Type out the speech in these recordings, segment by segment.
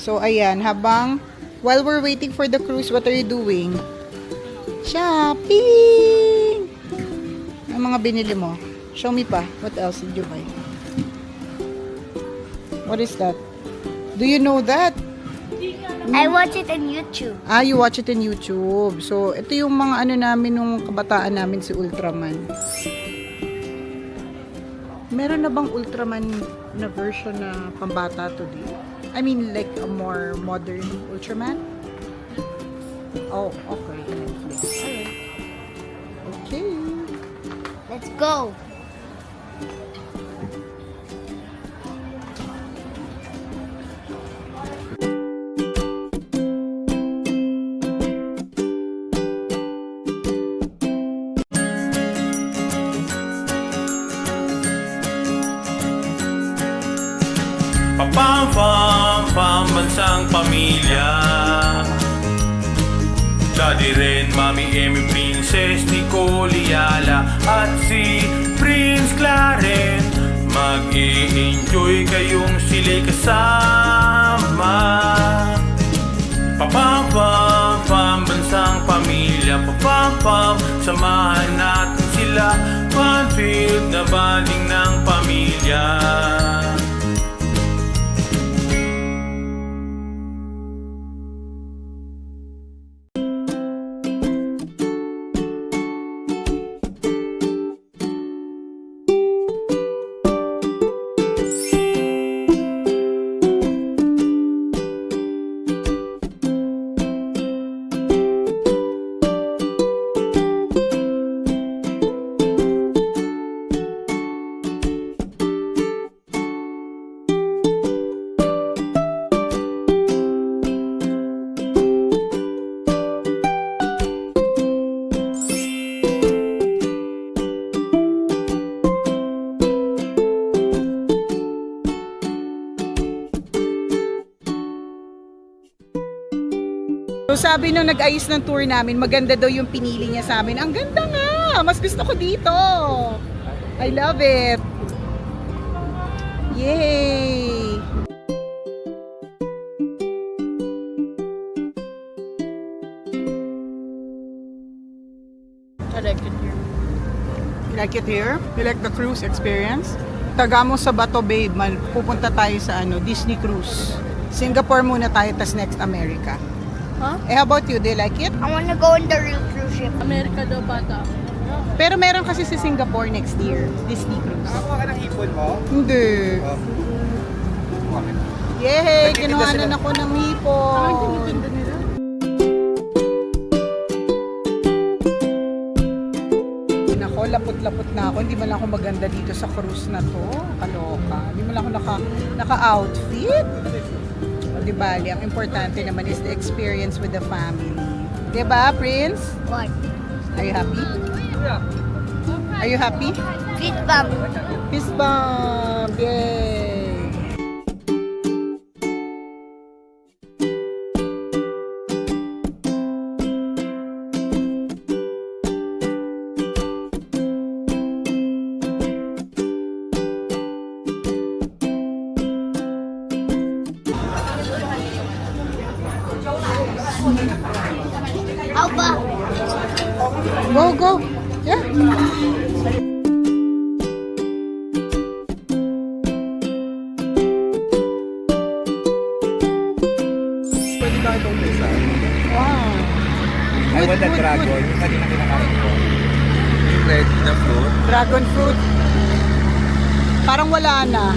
So, ayan, while we're waiting for the cruise, what are you doing? Shopping! Ang mga binili mo. Show me pa. What else did you buy? What is that? Do you know that? I watch it on YouTube. Ah, you watch it in YouTube. So, ito yung mga ano namin nung kabataan namin si Ultraman. Meron na bang Ultraman na version na pambata today? I mean, like a more modern Ultraman? Oh, okay. Netflix. Alright. Okay. Let's go. Pambansang pamilya. Daddy Ren, Mami Emmy, Princess Nicole Yala at si Prince Clarence. Mag-i-enjoy kayong sila'y kasama. Pambansang pamilya. Samahan natin sila. Fun-filled na banding ng pamilya. So sabi nung nag-ayos ng tour namin, maganda daw yung pinili niya sa amin. Ang ganda nga! Mas gusto ko dito! I love it! Yay! I like it here. You like it here? You like the cruise experience? Taga mo sa Bato Babe, pupunta tayo sa Disney Cruise. Singapore muna tayo, tas next America. Huh? How about you? Do you like it? I wanna go on the real cruise ship. Amerika daw bata. Pero meron kasi sa Singapore next year, Disney Cruise. Nakakuha ka ng hipon mo? Hindi. Oh. Yay! Nagtitinda Kinuhanan sila. ako ng hipon. Nako, lapot-lapot na ako. Hindi man lang ako maganda dito sa cruise na to. Kaloka. Hindi man lang ako naka-outfit. O, di bali, ang importante naman is the experience with the family. Diba, Prince? What? Are you happy? Are you happy? Fist bump. Fist bump! Yay! How about? Go, go! Yeah! Pwede ba itong isa? Wow! I want the Good, dragon. good. Yung kanina kinakain ko. Yung red na fruit. Dragon fruit. Parang wala na.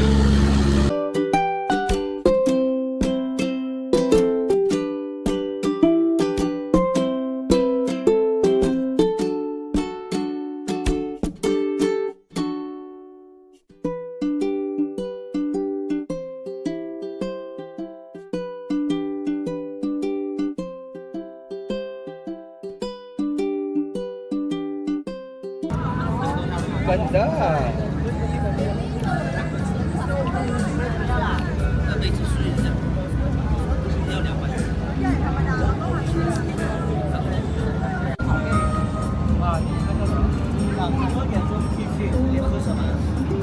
Ganda.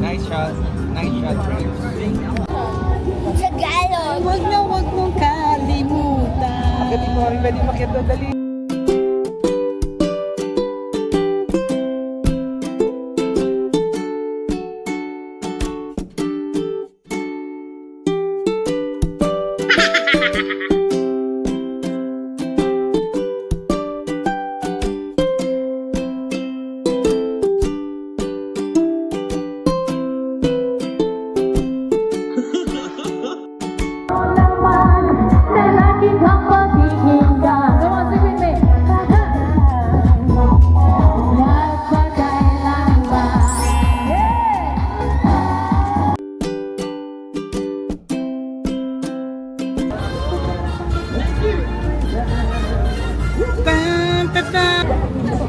Nice shot, Prince. Tagalog. Wag na wag mong Agad mo rin pwede makita dali.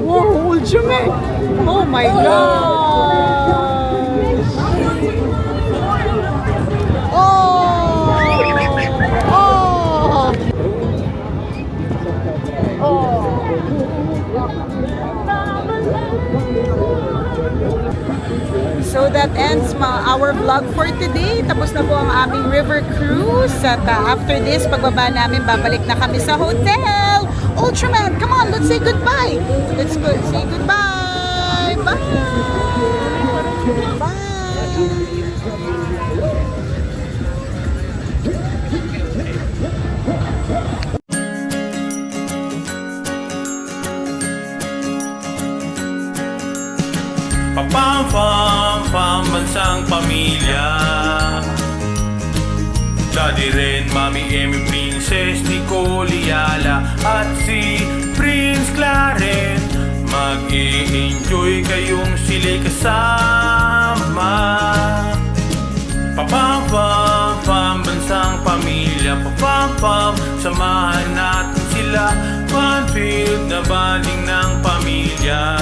Wow, ultimate! Oh my gosh! Oh! Oh! So that ends our vlog for today. Tapos na po ang aming river cruise. At after this, pagbaba namin, babalik na kami sa hotel. Ultraman, come on, let's say goodbye. Let's go say goodbye. Bye. Bye. Papam-pam-pam, bansang pamilya. Daddy Ren, Mami Emmy, Princess Nicole Yala at si Prince Clarence. Mag-i-enjoy kayong sila'y kasama. Papam-pam-pam, bansang pamilya. Papam-pam, samahan natin sila. Fun-filled na banding ng pamilya.